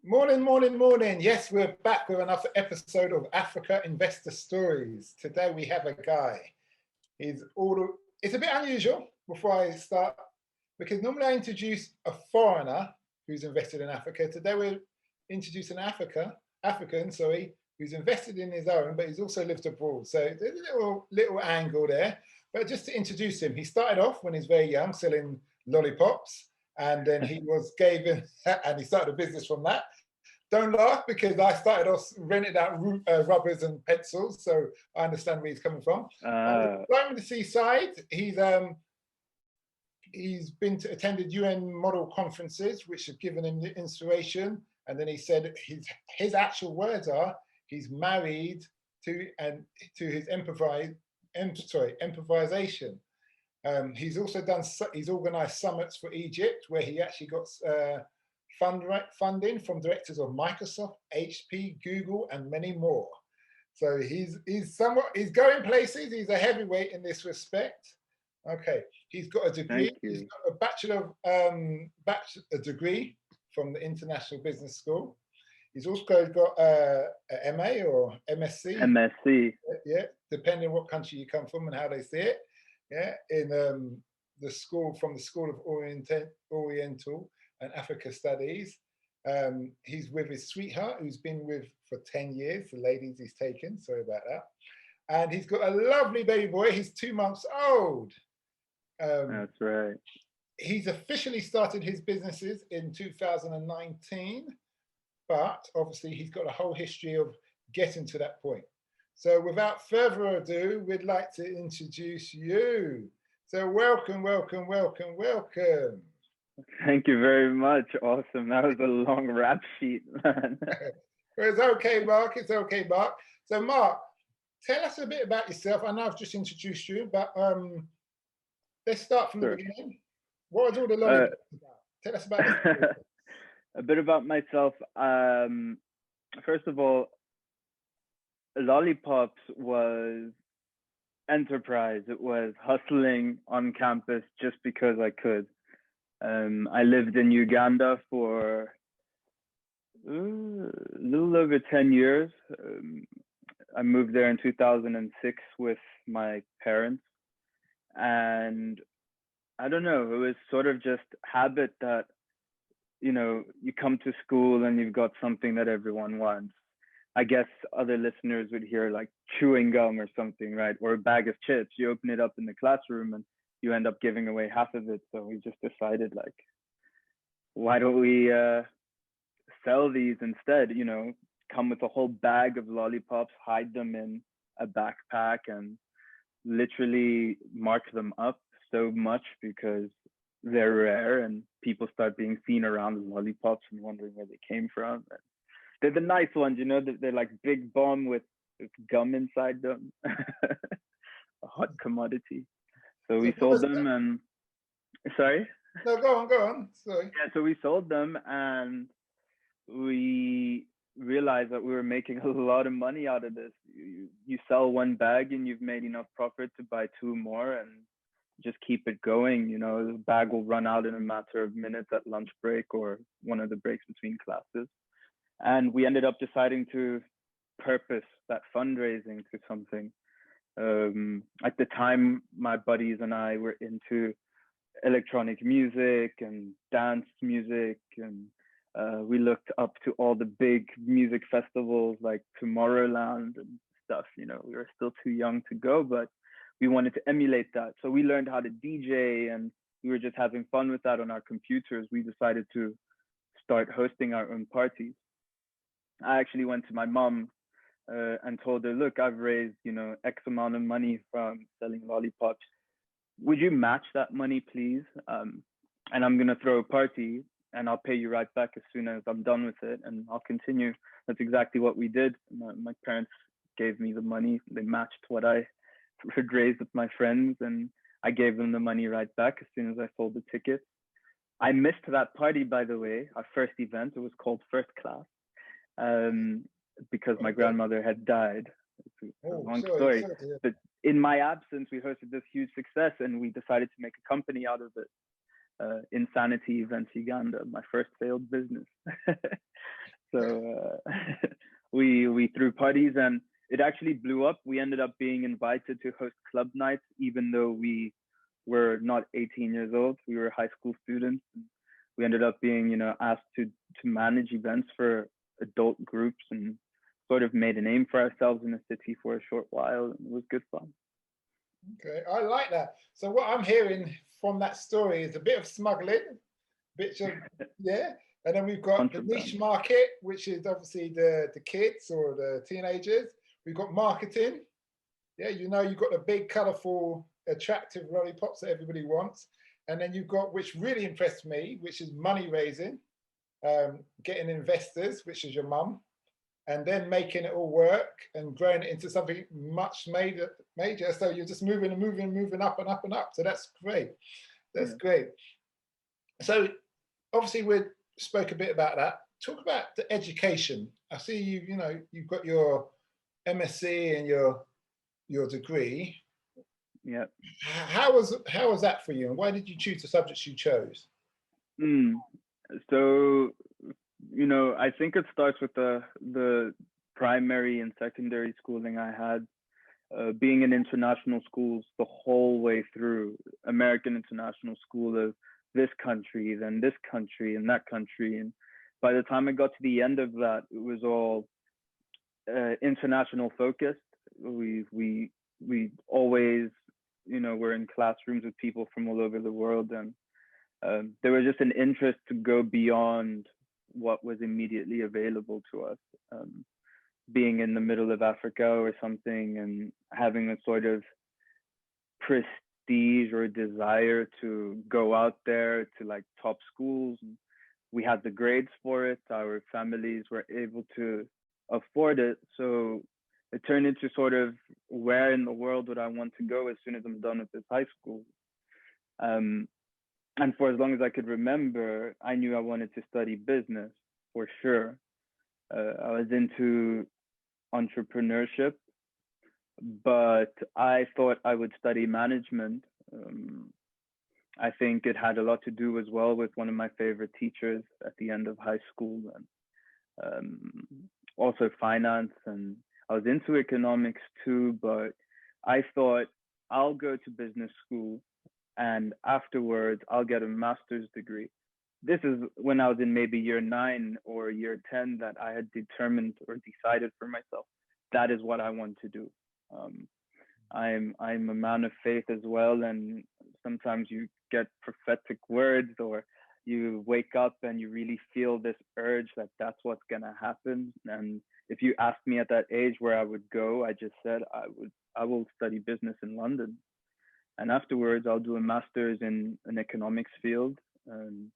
Morning, morning, morning. Yes, we're back with another episode of Africa Investor Stories. Today we have a guy. It's a bit unusual before I start, because normally I introduce a foreigner who's invested in Africa. Today we're introducing African, who's invested in his own, but he's also lived abroad. So there's a little angle there. But just to introduce him, he started off when he was very young selling lollipops. And then he and he started a business from that. Don't laugh, because I started off renting out rubbers and pencils, so I understand where he's coming from. Right on the seaside, he's attended UN model conferences, which have given him the inspiration. And then he said his actual words are he's married to his improvisation. He's organised summits for Egypt, where he actually got funding from directors of Microsoft, HP, Google, and many more. So he's going places. He's a heavyweight in this respect. Okay, he's got a degree. He's got a degree from the International Business School. He's also got a MA or MSc. MSc. Yeah, depending on what country you come from and how they see it. Yeah, in the School of Oriental and Africa Studies. He's with his sweetheart, who's been with for 10 years, the ladies he's taken, sorry about that. And he's got a lovely baby boy, he's 2 months old. That's right. He's officially started his businesses in 2019, but obviously he's got a whole history of getting to that point. So without further ado, we'd like to introduce you. So welcome, welcome, welcome, welcome. Thank you very much. Awesome. That was a long rap sheet, man. It's okay, Mark. It's okay, Mark. So Mark, tell us a bit about yourself. I know I've just introduced you, but let's start from the beginning. What was all the lollipops about? Tell us about this. A bit about myself. First of all, lollipops was enterprise. It was hustling on campus just because I could. I lived in Uganda for a little over 10 years. I moved there in 2006 with my parents. And I don't know, it was sort of just habit that, you know, you come to school and you've got something that everyone wants. I guess other listeners would hear like chewing gum or something, right? Or a bag of chips. You open it up in the classroom and you end up giving away half of it. So we just decided, like, why don't we sell these instead? You know, come with a whole bag of lollipops, hide them in a backpack, and literally mark them up so much because they're rare and people start being seen around the lollipops and wondering where they came from. And they're the nice ones, you know, they're like big bomb with gum inside them. A hot commodity. So we sold them and, sorry? No, go on, sorry. Yeah, so we sold them and we realized that we were making a lot of money out of this. You sell one bag and you've made enough profit to buy 2 more and just keep it going. You know, the bag will run out in a matter of minutes at lunch break or one of the breaks between classes. And we ended up deciding to purpose that fundraising to something. At the time, my buddies and I were into electronic music and dance music, and we looked up to all the big music festivals like Tomorrowland and stuff. You know, we were still too young to go, but we wanted to emulate that. So we learned how to DJ, and we were just having fun with that on our computers. We decided to start hosting our own parties. I actually went to my mom and told her, look, I've raised, you know, X amount of money from selling lollipops. Would you match that money, please? And I'm going to throw a party and I'll pay you right back as soon as I'm done with it, and I'll continue. That's exactly what we did. My parents gave me the money. They matched what I had raised with my friends, and I gave them the money right back as soon as I sold the tickets. I missed that party, by the way, our first event. It was called First Class. Because my grandmother had died. It's a long story. But in my absence, we hosted this huge success and we decided to make a company out of it. Insanity Events Uganda, my first failed business. So we threw parties, and it actually blew up. We ended up being invited to host club nights, even though we were not 18 years old. We were high school students. We ended up being, asked to manage events for adult groups, and sort of made a name for ourselves in the city for a short while. It was good fun. Okay, I like that. So what I'm hearing from that story is a bit of smuggling, bit of yeah, and then we've got the niche market, which is obviously the kids or the teenagers. We've got marketing. Yeah, you've got the big, colourful, attractive lollipops that everybody wants. And then you've got, which really impressed me, which is money raising, getting investors, which is your mum, and then making it all work and growing it into something much major. So you're just moving and moving and moving up and up and up. So that's great. That's great. So obviously we spoke a bit about that. Talk about the education. I see you've got your MSc and your degree. Yeah. How was that for you, and why did you choose the subjects you chose? So, I think it starts with the primary and secondary schooling I had, being in international schools the whole way through. American international school of this country, then this country, and that country, and by the time I got to the end of that, it was all international focused. We always, were in classrooms with people from all over the world, and there was just an interest to go beyond what was immediately available to us. Being in the middle of Africa or something, and having a sort of prestige or desire to go out there to like top schools. We had the grades for it. Our families were able to afford it. So it turned into sort of, where in the world would I want to go as soon as I'm done with this high school? And for as long as I could remember, I knew I wanted to study business for sure. I was into entrepreneurship, but I thought I would study management. I think it had a lot to do as well with one of my favorite teachers at the end of high school, and also finance. And I was into economics too, but I thought I'll go to business school and afterwards I'll get a master's degree. This is when I was in maybe year 9 or year 10 that I had determined or decided for myself, that is what I want to do. I'm a man of faith as well, and sometimes you get prophetic words, or you wake up and you really feel this urge that that's what's gonna happen. And if you asked me at that age where I would go, I just said I will study business in London, and afterwards I'll do a master's in an economics field. And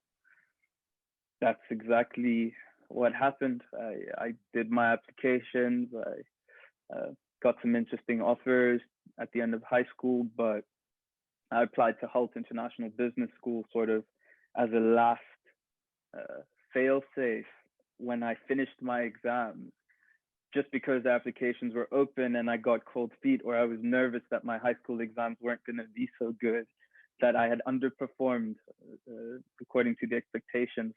that's exactly what happened. I did my applications. I got some interesting offers at the end of high school, but I applied to Hull International Business School sort of as a last fail-safe when I finished my exams, just because the applications were open and I got cold feet, or I was nervous that my high school exams weren't going to be so good, that I had underperformed according to the expectations.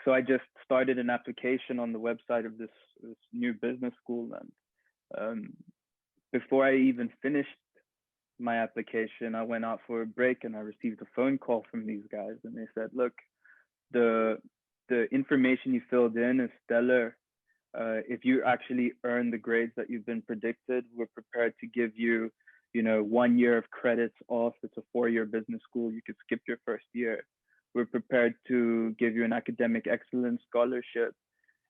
So I just started an application on the website of this new business school. And before I even finished my application, I went out for a break and I received a phone call from these guys. And they said, look, the information you filled in is stellar. If you actually earn the grades that you've been predicted, we're prepared to give you, 1 year of credits off. It's a 4-year business school. You could skip your first year. We're prepared to give you an academic excellence scholarship.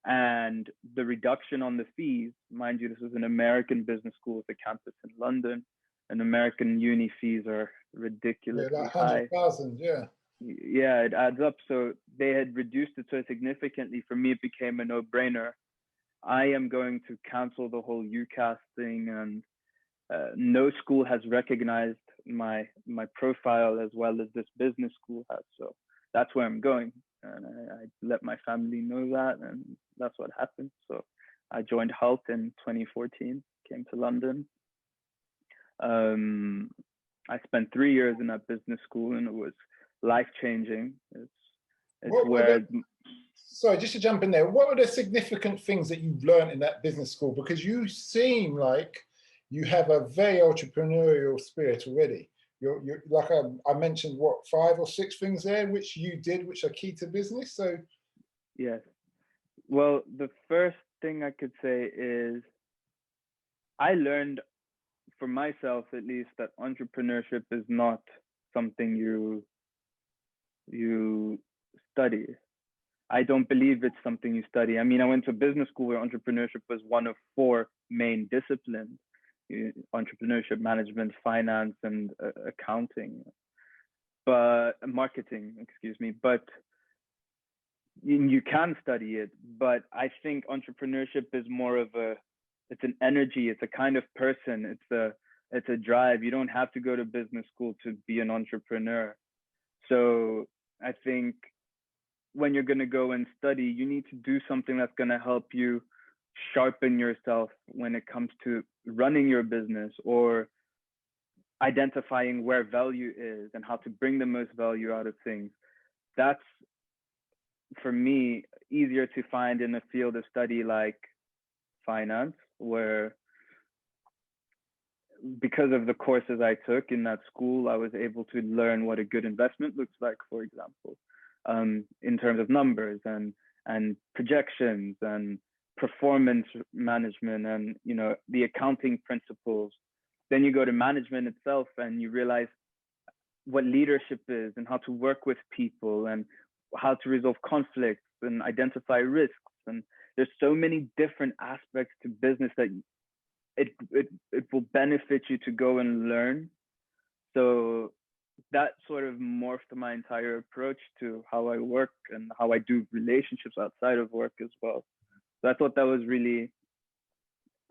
And the reduction on the fees, mind you, this is an American business school with a campus in London, and American uni fees are ridiculously like high. 100,000, yeah. Yeah, it adds up. So they had reduced it so significantly. For me, it became a no-brainer. I am going to cancel the whole UCAS thing, and no school has recognized my profile as well as this business school has. So that's where I'm going. And I let my family know that, and that's what happened. So I joined Halt in 2014, came to London. I spent 3 years in that business school, and it was life-changing. It's where... So just to jump in there, what are the significant things that you've learned in that business school? Because you seem like you have a very entrepreneurial spirit already. You're like I mentioned, what, 5 or 6 things there, which you did, which are key to business. So Yes. Well, the first thing I could say is I learned for myself, at least, that entrepreneurship is not something you study. I don't believe it's something you study. I mean, I went to business school where entrepreneurship was one of 4 main disciplines: entrepreneurship, management, finance, and accounting, but marketing, excuse me. But you can study it, but I think entrepreneurship is more of it's an energy, it's a kind of person, it's a drive. You don't have to go to business school to be an entrepreneur. So I think when you're going to go and study, you need to do something that's going to help you sharpen yourself when it comes to running your business, or identifying where value is and how to bring the most value out of things. That's, for me, easier to find in a field of study like finance, where because of the courses I took in that school, I was able to learn what a good investment looks like, for example, in terms of numbers and projections and performance management and, you know, the accounting principles. Then you go to management itself and you realize what leadership is and how to work with people and how to resolve conflicts and identify risks. And there's so many different aspects to business that it will benefit you to go and learn. So that sort of morphed my entire approach to how I work and how I do relationships outside of work as well. So I thought that was really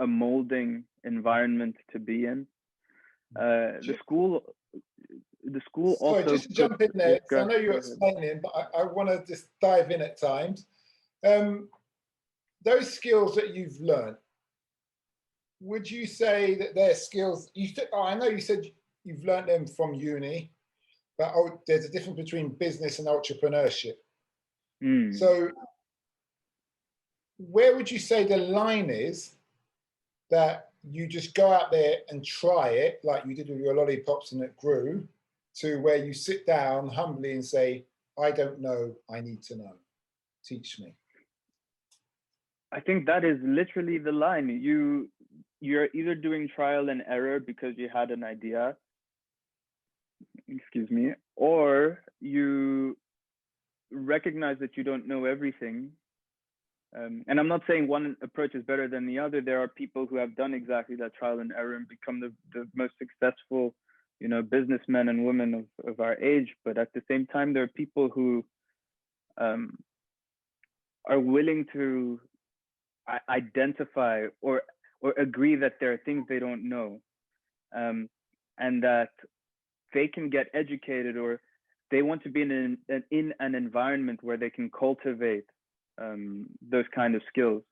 a molding environment to be in. The school also. Sorry, just to jump in there, I know you're explaining, but I want to just dive in at times. Those skills that you've learned, would you say that they're skills? I know you said you've learned them from uni, but there's a difference between business and entrepreneurship. So where would you say the line is that you just go out there and try it, like you did with your lollipops and it grew, to where you sit down humbly and say, I don't know, I need to know, teach me? I think that is literally the line. You're either doing trial and error because you had an idea, excuse me, or you recognize that you don't know everything. And I'm not saying one approach is better than the other. There are people who have done exactly that, trial and error, and become the most successful, you know, businessmen and women of our age. But at the same time, there are people who are willing to identify or agree that there are things they don't know, and that they can get educated, or they want to be in an environment where they can cultivate those kind of skills.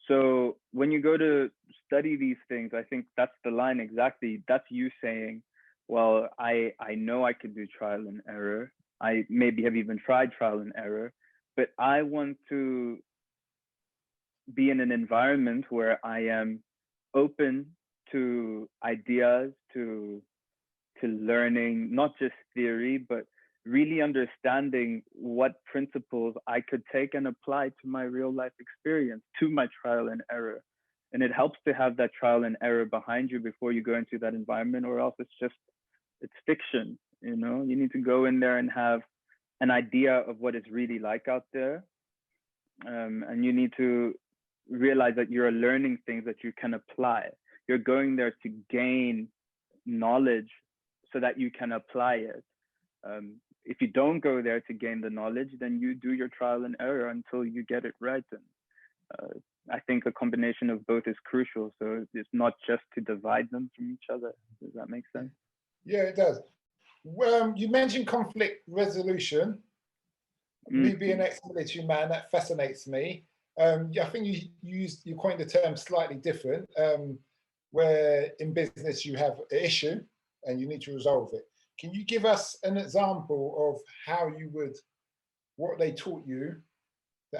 So when you go to study these things, I think that's the line exactly. That's you saying, well, I know I could do trial and error. I maybe have even tried trial and error, but I want to be in an environment where I am open to ideas, to learning, not just theory, but really understanding what principles I could take and apply to my real life experience, to my trial and error. And it helps to have that trial and error behind you before you go into that environment, or else it's fiction. You know, you need to go in there and have an idea of what it's really like out there. And you need to realize that you're learning things that you can apply. You're going there to gain knowledge so that you can apply it. If you don't go there to gain the knowledge, then you do your trial and error until you get it right. And I think a combination of both is crucial. So it's not just to divide them from each other. Does that make sense? Yeah, it does. Well, you mentioned conflict resolution. Me being an ex-military man, that fascinates me. I think you coined the term slightly different, where in business you have an issue and you need to resolve it. Can you give us an example of how what they taught you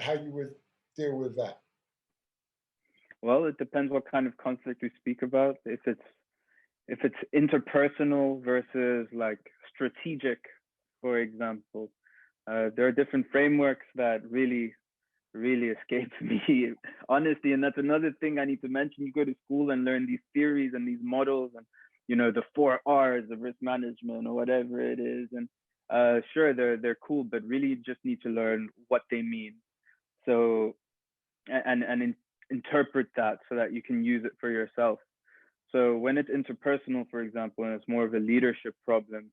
how you would deal with that? Well, it depends what kind of conflict we speak about. If it's interpersonal versus like strategic, for example, there are different frameworks that really escape me, honestly. And that's another thing I need to mention. You go to school and learn these theories and these models, and the 4 R's of risk management or whatever it is. And sure, they're cool, but really you just need to learn what they mean. So and interpret that so that you can use it for yourself. So when it's interpersonal, for example, and it's more of a leadership problem,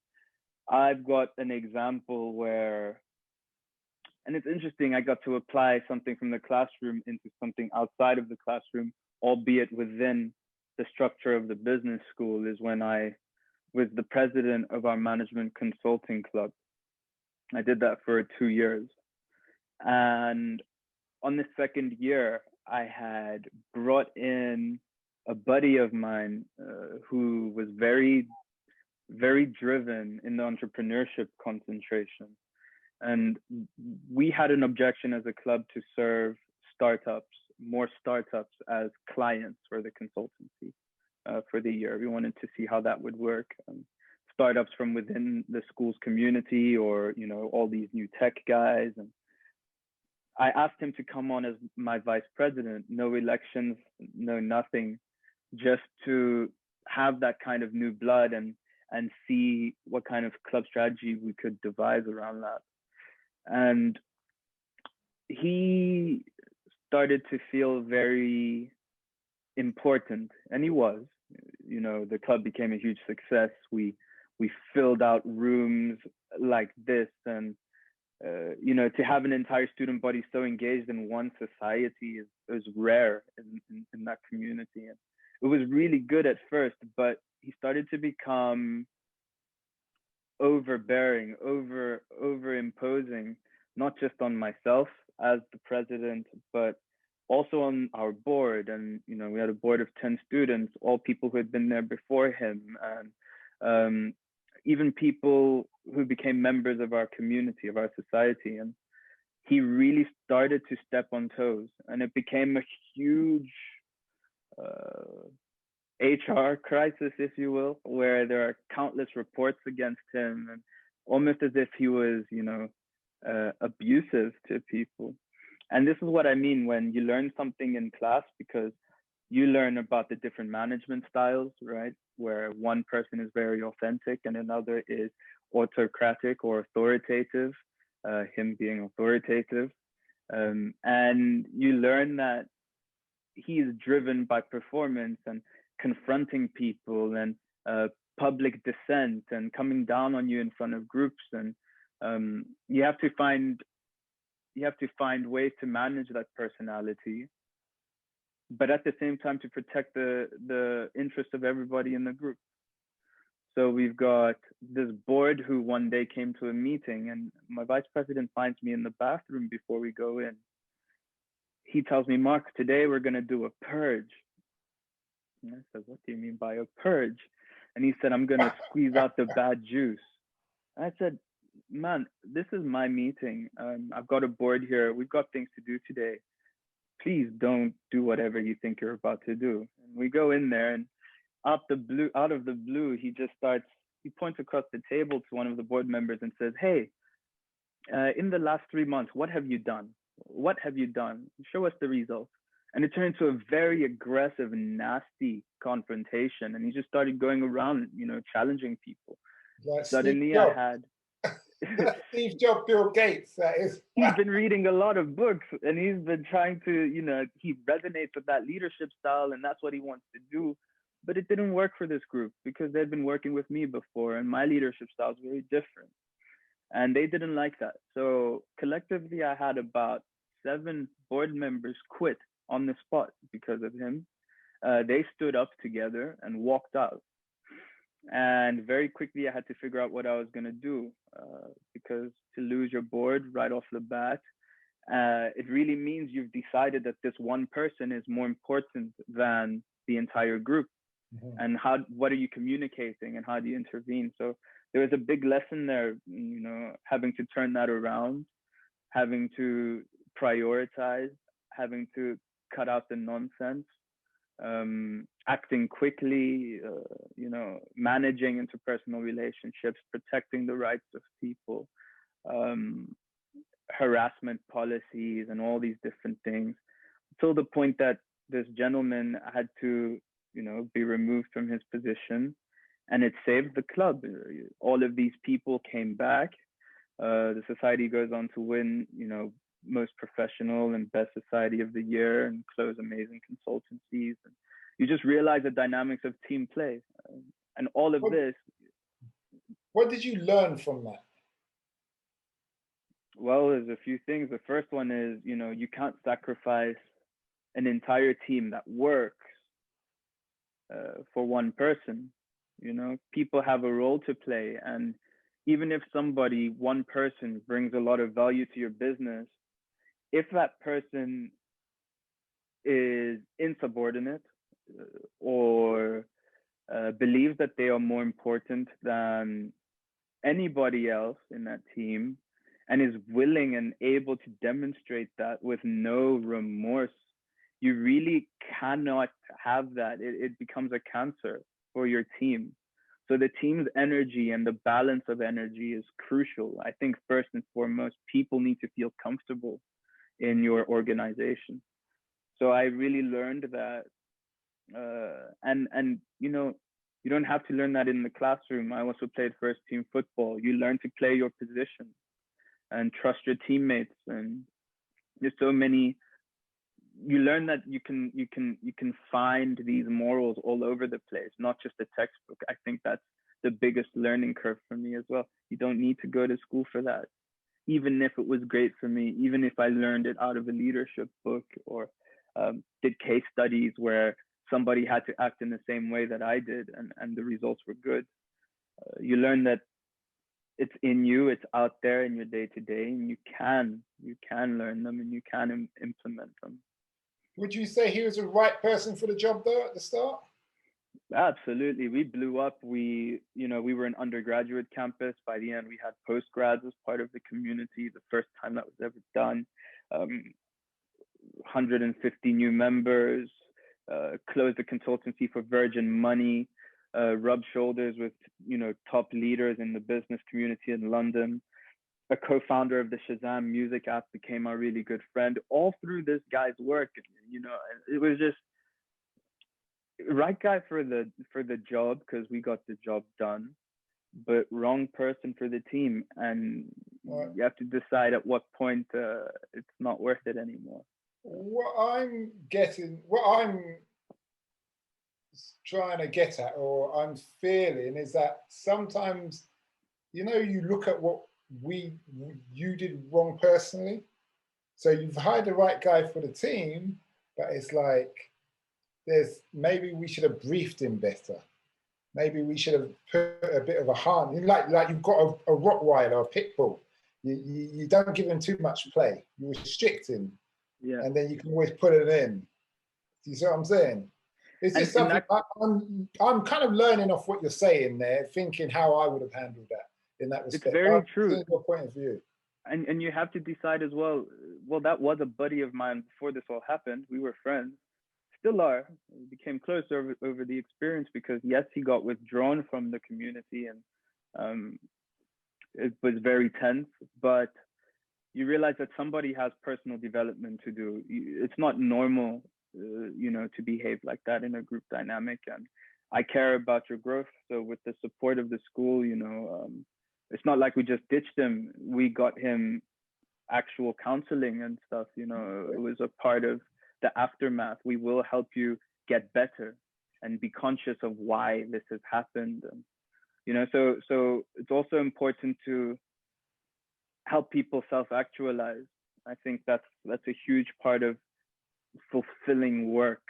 I've got an example where, and it's interesting, I got to apply something from the classroom into something outside of the classroom, albeit within the structure of the business school, is when I was the president of our management consulting club. I did that for 2 years. And on the second year, I had brought in a buddy of mine who was very, very driven in the entrepreneurship concentration. And we had an objection as a club to serve more startups as clients for the consultancy for the year. We wanted to see how that would work. Startups from within the school's community, or, all these new tech guys. And I asked him to come on as my vice president, no elections, no nothing, just to have that kind of new blood and see what kind of club strategy we could devise around that. And he started to feel very important, and he was. The club became a huge success. We filled out rooms like this, and to have an entire student body so engaged in one society is rare in that community. And it was really good at first, but he started to become overbearing, over imposing, not just on myself as the president, but also on our board. And we had a board of 10 students, all people who had been there before him, and even people who became members of our community, of our society. And he really started to step on toes, and it became a huge HR crisis, if you will, where there are countless reports against him, and almost as if he was, abusive to people. And this is what I mean when you learn something in class, because you learn about the different management styles, right? Where one person is very authentic and another is autocratic or authoritative, him being authoritative. And you learn that he is driven by performance and confronting people and public dissent and coming down on you in front of groups. And you have to find ways to manage that personality, but at the same time to protect the interest of everybody in the group. So we've got this board who one day came to a meeting, and my vice president finds me in the bathroom before we go in. He tells me, "Mark, today we're going to do a purge." And I said, "What do you mean by a purge?" And he said, "I'm going to squeeze out the bad juice." And I said, "Man, this is my meeting. I've got a board here. We've got things to do today. Please don't do whatever you think you're about to do." And we go in there, and out of the blue, he points across the table to one of the board members and says, "Hey, in the last 3 months, what have you done? What have you done? Show us the results." And it turned into a very aggressive, nasty confrontation. And he just started going around, challenging people. Like Suddenly I had Steve Jobs, Bill Gates, that is. He's been reading a lot of books, and he's been trying to, he resonates with that leadership style, and that's what he wants to do. But it didn't work for this group because they'd been working with me before, and my leadership style is very different. And they didn't like that. So collectively, I had about 7 board members quit on the spot because of him. They stood up together and walked out. And very quickly, I had to figure out what I was going to do, because to lose your board right off the bat, it really means you've decided that this one person is more important than the entire group. Mm-hmm. And what are you communicating, and how do you intervene? So there was a big lesson there, having to turn that around, having to prioritize, having to cut out the nonsense, acting quickly, managing interpersonal relationships, protecting the rights of people, harassment policies, and all these different things, till the point that this gentleman had to, be removed from his position, and it saved the club. All of these people came back. The society goes on to win, most professional and best society of the year, and close amazing consultancies. And you just realize the dynamics of team play, and all of this. What did you learn from that? Well, there's a few things. The first one is, you can't sacrifice an entire team that works for one person. People have a role to play, and even if one person brings a lot of value to your business, if that person is insubordinate or believes that they are more important than anybody else in that team, and is willing and able to demonstrate that with no remorse, you really cannot have that. It becomes a cancer for your team. So the team's energy and the balance of energy is crucial. I think first and foremost, people need to feel comfortable in your organization. So I really learned that, and you don't have to learn that in the classroom. I also played first team football. You learn to play your position and trust your teammates, and there's so many. You learn that you can find these morals all over the place, not just a textbook. I think that's the biggest learning curve for me as well. You don't need to go to school for that. Even if it was great for me, even if I learned it out of a leadership book, or did case studies where somebody had to act in the same way that I did, and the results were good. You learn that it's in you, it's out there in your day-to-day, and you can learn them, and you can implement them. Would you say he was the right person for the job though at the start? Absolutely. We blew up. We were an undergraduate campus. By the end, we had postgrads as part of the community. The first time that was ever done. 150 new members, closed the consultancy for virgin money, rubbed shoulders with, top leaders in the business community in London. A co-founder of the Shazam music app became a really good friend, all through this guy's work. It was just right guy for the job, because we got the job done, but wrong person for the team. And you have to decide at what point it's not worth it anymore. What I'm trying to get at, or I'm feeling, is that sometimes, you look at what you did wrong personally. So you've hired the right guy for the team, but it's like, maybe we should have briefed him better. Maybe we should have put a bit of a harm. Like you've got a Rottweiler or a pit bull. You don't give him too much play. You restrict him, and then you can always put it in. Do you see what I'm saying? It's just something I'm kind of learning off what you're saying there, thinking how I would have handled that in that respect. It's very true. Your point of view. And you have to decide as well. Well, that was a buddy of mine before this all happened. We were friends, still are. We became close over the experience, because yes, he got withdrawn from the community, and it was very tense. But you realize that somebody has personal development to do. It's not normal, to behave like that in a group dynamic. And I care about your growth. So with the support of the school, it's not like we just ditched him. We got him actual counseling and stuff. It was a part of the aftermath. We will help you get better and be conscious of why this has happened. And, so it's also important to help people self-actualize. I think that's a huge part of fulfilling work,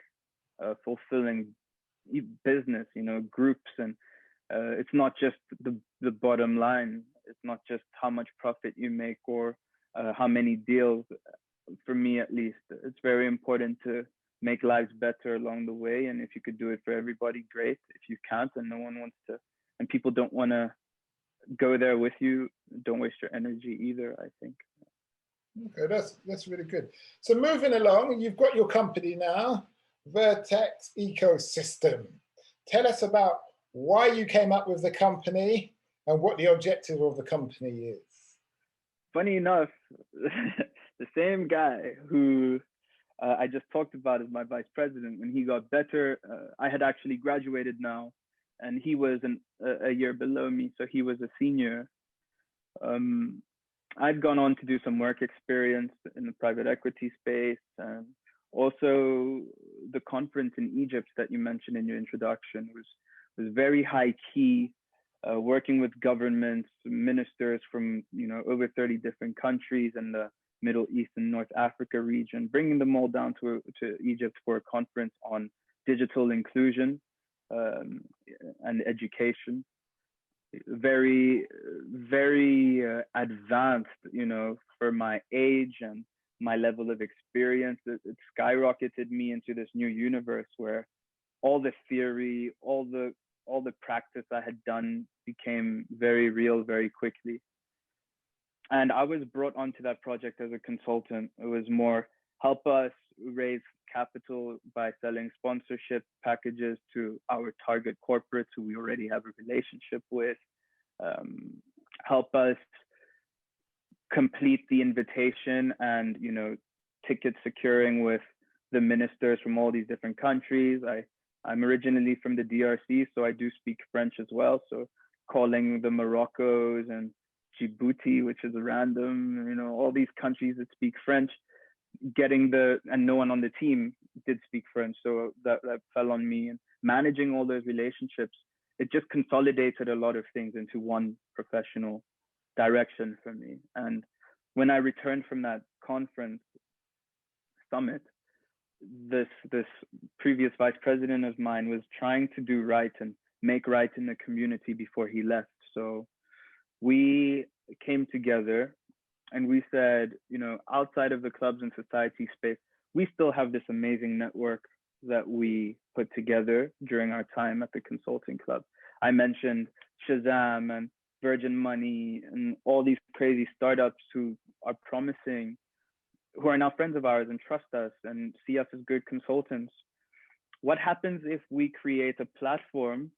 fulfilling business, groups. And it's not just the bottom line. It's not just how much profit you make or how many deals. For me, at least, it's very important to make lives better along the way. And if you could do it for everybody, great. If you can't, and no one wants to, and people don't want to go there with you, don't waste your energy either, I think. Okay, that's really good. So moving along, you've got your company now, Vertex Ecosystem. Tell us about why you came up with the company and what the objective of the company is. Funny enough, the same guy who I just talked about as my vice president, when he got better, I had actually graduated now, and he was a year below me, so he was a senior. I'd gone on to do some work experience in the private equity space, and also the conference in Egypt that you mentioned in your introduction was very high key, working with governments, ministers from over 30 different countries in the Middle East and North Africa region, bringing them all down to Egypt for a conference on digital inclusion and education. Very advanced, for my age and my level of experience. It skyrocketed me into this new universe where all the theory, all the practice I had done became very real very quickly. And I was brought onto that project as a consultant. It was more help us raise capital by selling sponsorship packages to our target corporates who we already have a relationship with. Help us complete the invitation and ticket securing with the ministers from all these different countries. I'm originally from the DRC, so I do speak French as well. So calling the Moroccos and Djibouti, which is random, all these countries that speak French, and no one on the team did speak French, so that fell on me. And managing all those relationships, it just consolidated a lot of things into one professional direction for me. And when I returned from that conference summit, this previous vice president of mine was trying to do right and make right in the community before he left. So we came together and we said, outside of the clubs and society space, we still have this amazing network that we put together during our time at the consulting club. I mentioned Shazam and Virgin Money and all these crazy startups who are promising, who are now friends of ours and trust us and see us as good consultants. What happens if we create a platform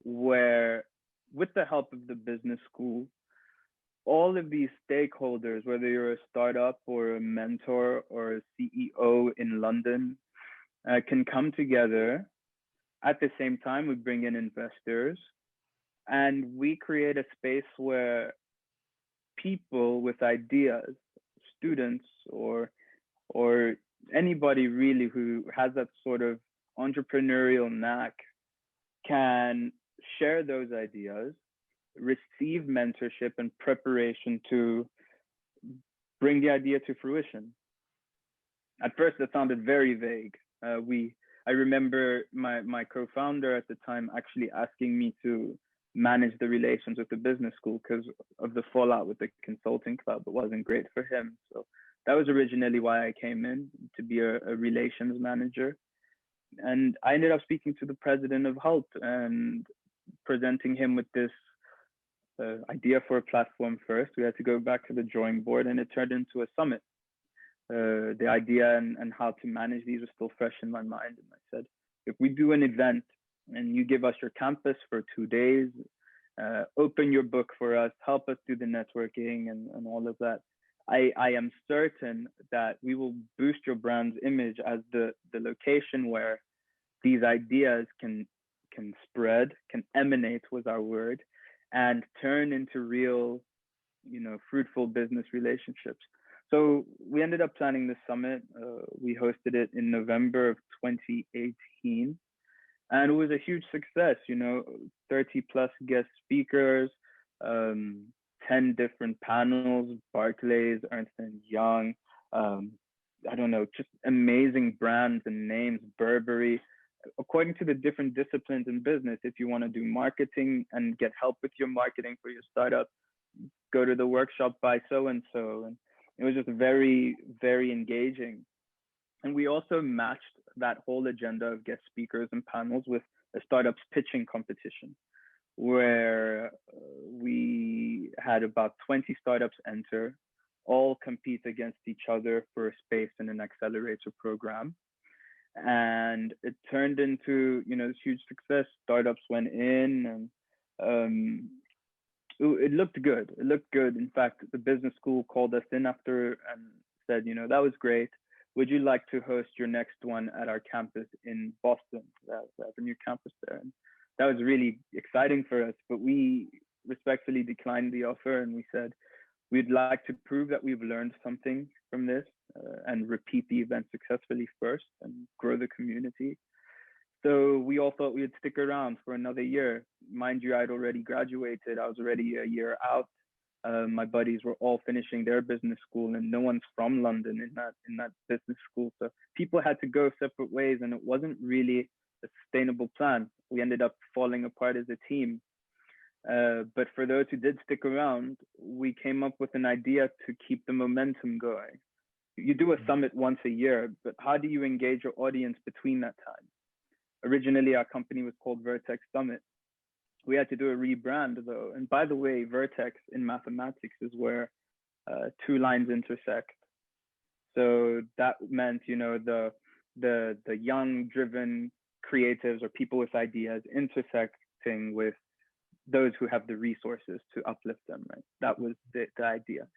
where, with the help of the business school, all of these stakeholders, whether you're a startup or a mentor or a CEO in London, can come together. At the same time, we bring in investors and we create a space where people with ideas, students or anybody really who has that sort of entrepreneurial knack, can share those ideas, receive mentorship and preparation to bring the idea to fruition. At first, it sounded very vague. I remember my co-founder at the time actually asking me to manage the relations with the business school because of the fallout with the consulting club. It wasn't great for him. So that was originally why I came in, to be a relations manager. And I ended up speaking to the president of HALT and presenting him with this idea for a platform first. We had to go back to the drawing board and it turned into a summit. The idea and how to manage these was still fresh in my mind. And I said, if we do an event and you give us your campus for 2 days, open your book for us, help us do the networking and all of that, I am certain that we will boost your brand's image as the location where these ideas can spread, can emanate was our word, and turn into real, fruitful business relationships. So we ended up planning the summit. We hosted it in November of 2018. And it was a huge success, 30 plus guest speakers, 10 different panels, Barclays, Ernst & Young, just amazing brands and names, Burberry. According to the different disciplines in business, if you want to do marketing and get help with your marketing for your startup, go to the workshop by so-and-so. And it was just very, very engaging. And we also matched that whole agenda of guest speakers and panels with a startups pitching competition, where we had about 20 startups enter. all compete against each other for a space in an accelerator program. And it turned into, this huge success. Startups went in, and it looked good. It looked good. In fact, the business school called us in after and said, that was great. Would you like to host your next one at our campus in Boston? They have a new campus there. And that was really exciting for us, but we respectfully declined the offer, and we said, we'd like to prove that we've learned something from this and repeat the event successfully first and grow the community. So we all thought we'd stick around for another year. Mind you, I'd already graduated. I was already a year out. My buddies were all finishing their business school, and no one's from London in that business school. So people had to go separate ways, and it wasn't really a sustainable plan. We ended up falling apart as a team. But for those who did stick around, we came up with an idea to keep the momentum going. You do a summit once a year, but how do you engage your audience between that time? Originally, our company was called Vertex Summit. We had to do a rebrand though. And by the way, Vertex in mathematics is where two lines intersect. So that meant, the young, driven creatives or people with ideas intersecting with those who have the resources to uplift them, right? That was the idea.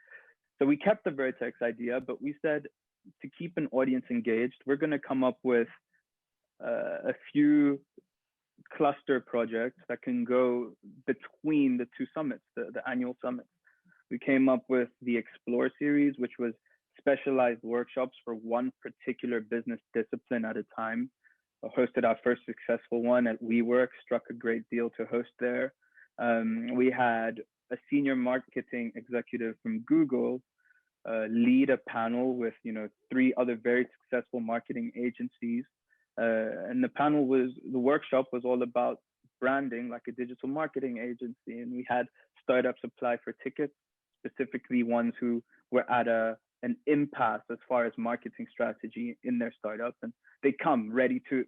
So we kept the Vertex idea, but we said to keep an audience engaged, we're going to come up with a few cluster projects that can go between the two summits, the annual summits. We came up with the Explore series, which was specialized workshops for one particular business discipline at a time. I hosted our first successful one at WeWork, struck a great deal to host there. We had a senior marketing executive from Google lead a panel with 3 other very successful marketing agencies. And the workshop was all about branding like a digital marketing agency. And we had startups apply for tickets, specifically ones who were at an impasse as far as marketing strategy in their startup. And they come ready to,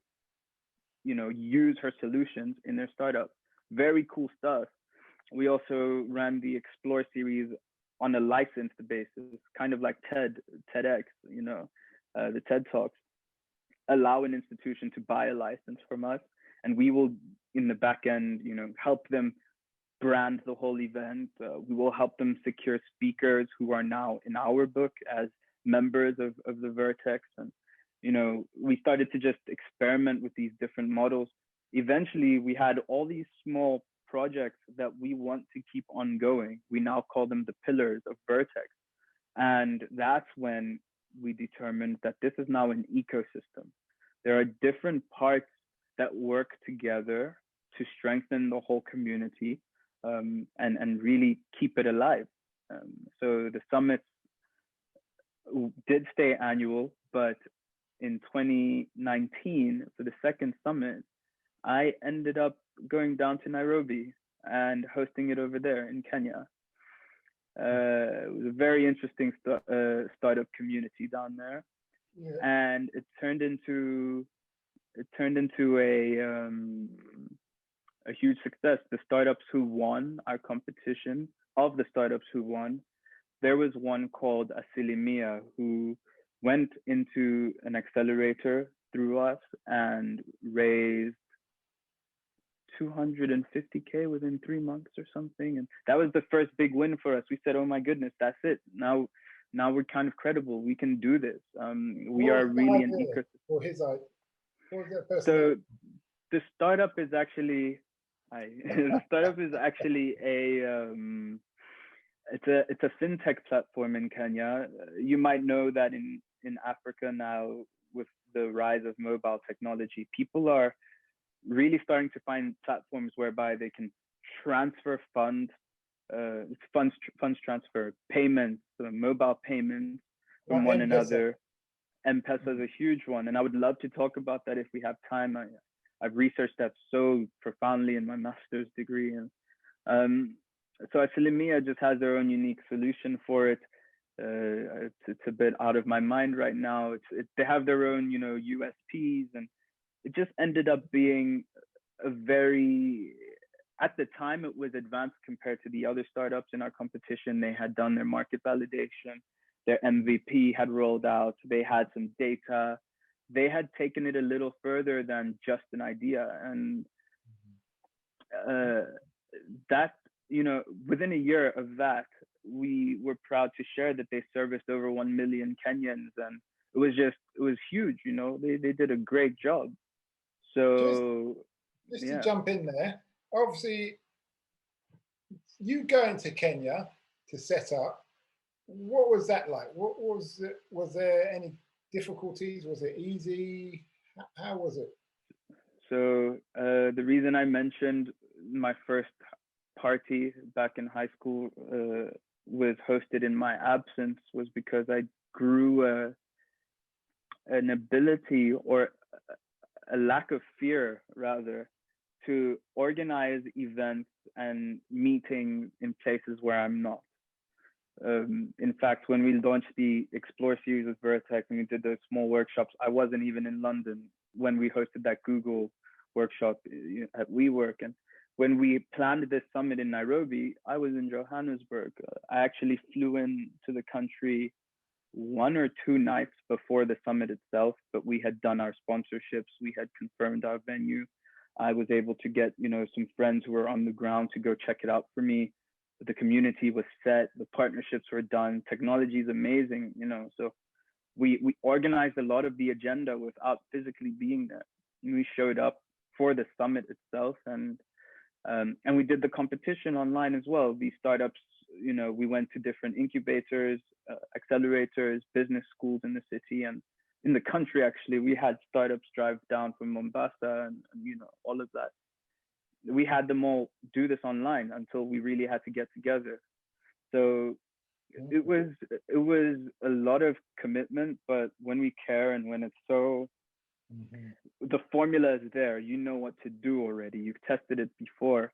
use her solutions in their startup. Very cool stuff. We also ran the Explore series on a licensed basis, kind of like TEDx, the TED Talks. Allow an institution to buy a license from us, and we will, in the back end, help them brand the whole event. We will help them secure speakers who are now in our book as members of the Vertex. And, we started to just experiment with these different models. Eventually, we had all these small projects that we want to keep ongoing. We now call them the pillars of Vertex. And that's when we determined that this is now an ecosystem. There are different parts that work together to strengthen the whole community and really keep it alive. So the summits did stay annual, but in 2019, for the second summit, I ended up going down to Nairobi and hosting it over there in Kenya. It was a very interesting startup community down there, and it turned into a huge success. The startups who won our competition, of the startups who won, there was one called Selemia who went into an accelerator through us and raised 250K within 3 months or something. And that was the first big win for us. We said, oh my goodness, that's it. Now we're kind of credible. We can do this. We are really an ecosystem. So the startup is actually, it's a fintech platform in Kenya. You might know that in Africa now, with the rise of mobile technology, people are really starting to find platforms whereby they can transfer funds transfer, payments, mobile payments from one another. Mpesa is a huge one, and I would love to talk about that if we have time. I've researched that so profoundly in my master's degree, and so Selemia just has their own unique solution for it. It's a bit out of my mind right now. They have their own, USPs, and it just ended up being a very at the time it was advanced compared to the other startups in our competition. They had done their market validation, their MVP had rolled out, they had some data, they had taken it a little further than just an idea. And that, you know, within a year of that, we were proud to share that they serviced over 1 million Kenyans, and it was huge. You know, they did a great job. So just yeah. to jump in there, obviously you going to Kenya to set up, what was that like? What was it? Was there any difficulties? Was it easy? How was it? So the reason I mentioned my first party back in high school was hosted in my absence was because I grew an ability, or a lack of fear rather, to organize events and meetings in places where I'm not. In fact, when we launched the Explore series with Vertex and we did those small workshops, I wasn't even in London when we hosted that Google workshop at WeWork. And when we planned this summit in Nairobi, I was in Johannesburg. I actually flew in to the country 1 or 2 nights before the summit itself, but we had done our sponsorships, we had confirmed our venue. I was able to get, you know, some friends who were on the ground to go check it out for me. The community was set, the partnerships were done, technology is amazing, you know. So we organized a lot of the agenda without physically being there. And we showed up for the summit itself, and we did the competition online as well. These startups, you know, we went to different incubators, accelerators, business schools in the city and in the country. Actually, we had startups drive down from Mombasa and you know, all of that. We had them all do this online until we really had to get together. So it was a lot of commitment, but when we care and when it's so, the formula is there. You know what to do already. You've tested it before.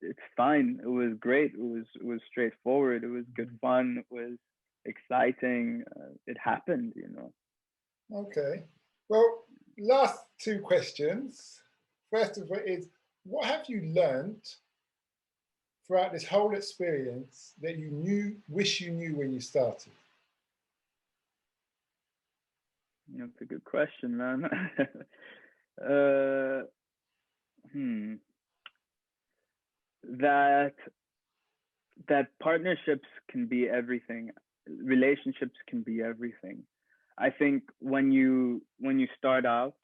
It's fine. It was great. It was straightforward. It was good fun. It was exciting. It happened, you know. Okay. Well, last 2 questions. First of all is, what have you learned throughout this whole experience that you wish you knew when you started? That's a good question, man. That partnerships can be everything. Relationships can be everything. I think when you start out,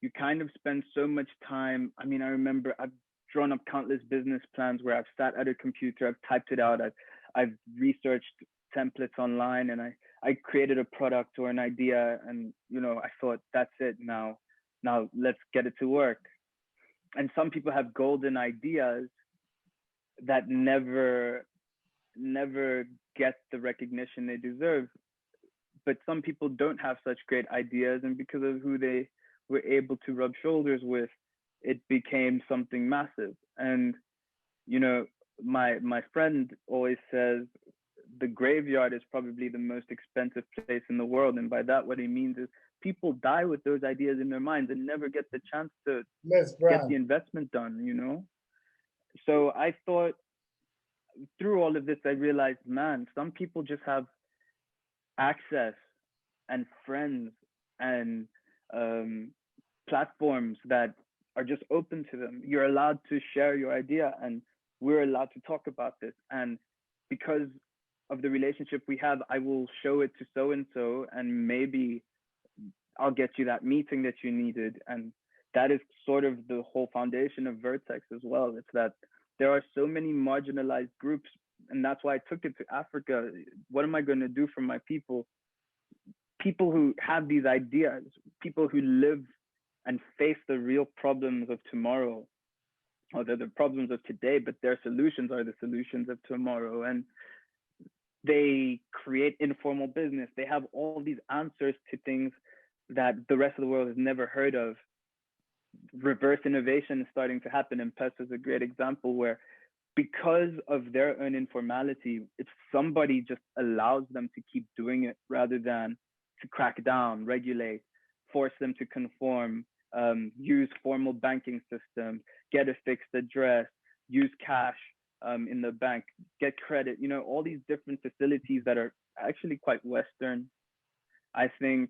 you kind of spend so much time. I mean, I remember I've drawn up countless business plans where I've sat at a computer, I've typed it out, I've researched templates online, and I created a product or an idea, and you know, I thought, that's it, now let's get it to work. And some people have golden ideas that never get the recognition they deserve. But some people don't have such great ideas, and because of who they were able to rub shoulders with, it became something massive. And you know, my friend always says the graveyard is probably the most expensive place in the world, and by that what he means is people die with those ideas in their minds and never get the chance to get the investment done, you know. So I thought, through all of this, I realized, man, some people just have access and friends and platforms that are just open to them. You're allowed to share your idea, and we're allowed to talk about this. And because of the relationship we have, I will show it to so-and-so, and maybe I'll get you that meeting that you needed. And that is sort of the whole foundation of Vertex as well. It's that there are so many marginalized groups, and that's why I took it to Africa. What am I going to do for my people? People who have these ideas, people who live and face the real problems of tomorrow, or they're the problems of today, but their solutions are the solutions of tomorrow. And they create informal business. They have all these answers to things that the rest of the world has never heard of. Reverse innovation is starting to happen. Mpesa is a great example where, because of their own informality, if somebody just allows them to keep doing it rather than to crack down, regulate, force them to conform, use formal banking systems, get a fixed address, use cash in the bank, get credit, you know, all these different facilities that are actually quite Western. I think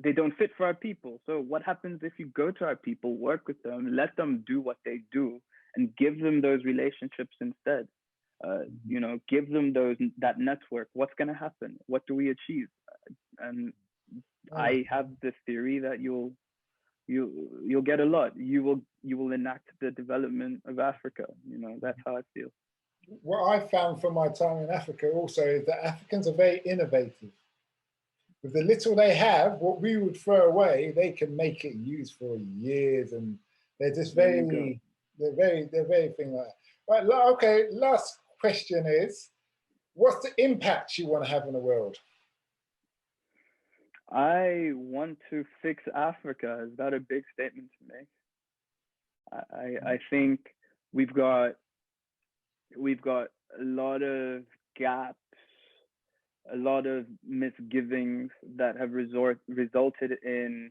they don't fit for our people. So what happens if you go to our people, work with them, let them do what they do, and give them those relationships instead? You know, give them that network. What's going to happen? What do we achieve? And I have this theory that you'll get a lot. You will enact the development of Africa. You know, that's how I feel. What I found from my time in Africa also is that Africans are very innovative. With the little they have, what we would throw away, they can make it used for years, and they're just very, they're very thing like that. Right, okay, last question is, what's the impact you want to have in the world? I want to fix Africa. Is that a big statement to make? I think we've got a lot of gaps, a lot of misgivings that have resulted in,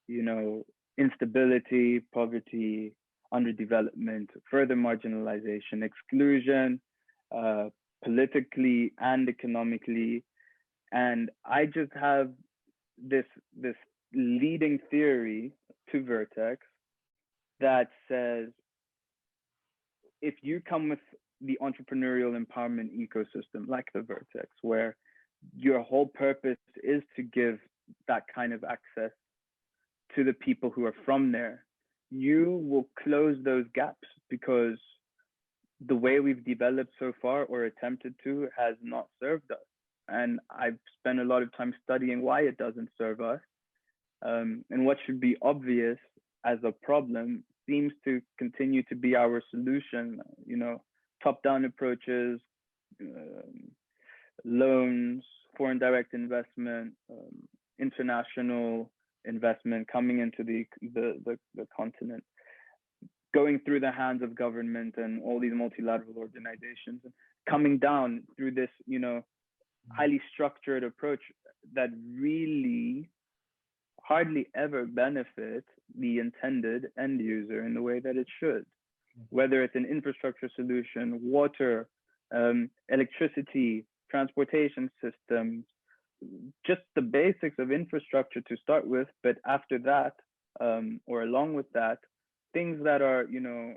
you know, instability, poverty, underdevelopment, further marginalization, exclusion, politically and economically. And I just have this leading theory to Vertex that says, if you come with the entrepreneurial empowerment ecosystem like the Vertex, where your whole purpose is to give that kind of access to the people who are from there, you will close those gaps, because the way we've developed so far, or attempted to, has not served us. And I've spent a lot of time studying why it doesn't serve us. And what should be obvious as a problem seems to continue to be our solution. You know, top-down approaches, loans, foreign direct investment, international investment coming into the continent, going through the hands of government and all these multilateral organizations, and coming down through this, you know, highly structured approach that really hardly ever benefits the intended end user in the way that it should. Whether it's an infrastructure solution, water, electricity, transportation systems, just the basics of infrastructure to start with. But after that, or along with that, things that are, you know,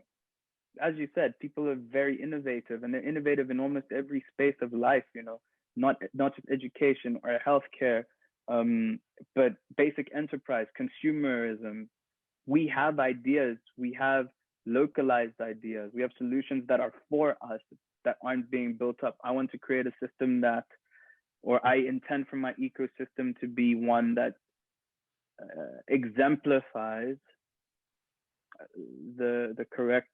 as you said, people are very innovative, and they're innovative in almost every space of life, you know, not just education or healthcare, but basic enterprise, consumerism. We have ideas, we have localized ideas, we have solutions that are for us, that aren't being built up. I want to create a system that, or I intend for my ecosystem to be one that exemplifies the correct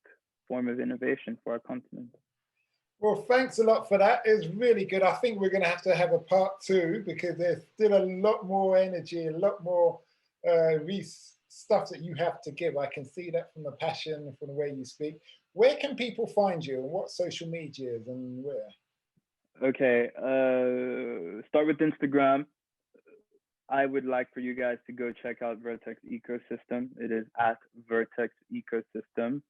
form of innovation for our continent. Well, thanks a lot for that. It was really good. I think we're going to have a part 2, because there's still a lot more energy, a lot more stuff that you have to give. I can see that from the passion, from the way you speak. Where can people find you, and what social medias, and where? Okay, start with Instagram. I would like for you guys to go check out Vertex Ecosystem. It is at Vertex Ecosystem.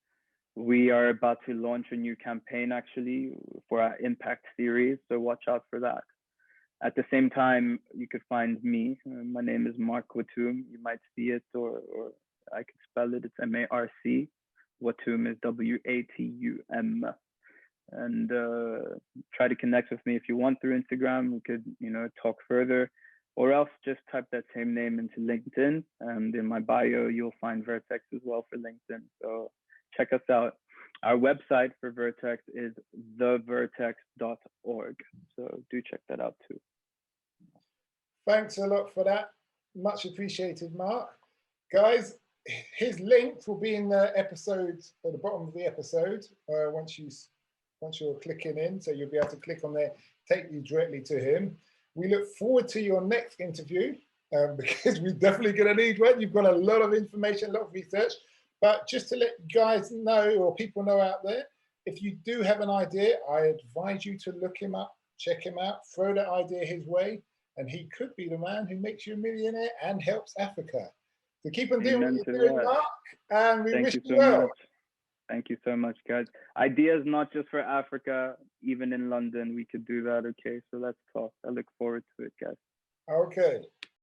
We are about to launch a new campaign, actually, for our impact series, so watch out for that. At the same time, you could find me. My name is Mark Watum. You might see it, or I could spell it. It's M-A-R-C. Watum is W-A-T-U-M. And try to connect with me if you want through Instagram. We could, you know, talk further, or else just type that same name into LinkedIn. And in my bio, you'll find Vertex as well for LinkedIn. So check us out. Our website for Vertex is thevertex.org. So do check that out too. Thanks a lot for that. Much appreciated, Mark. Guys, his link will be in the episode, at the bottom of the episode, once you're clicking in. So you'll be able to click on there, take you directly to him. We look forward to your next interview, because we're definitely going to need one. You've got a lot of information, a lot of research. But just to let you guys know, or people know out there, if you do have an idea, I advise you to look him up, check him out, throw that idea his way, and he could be the man who makes you a millionaire and helps Africa. So keep on doing what Amen you're to doing, that. Mark, and we Thank wish you you so well. much. Thank you so much, guys. Ideas not just for Africa, even in London, we could do that. Okay, so let's talk. I look forward to it, guys. Okay.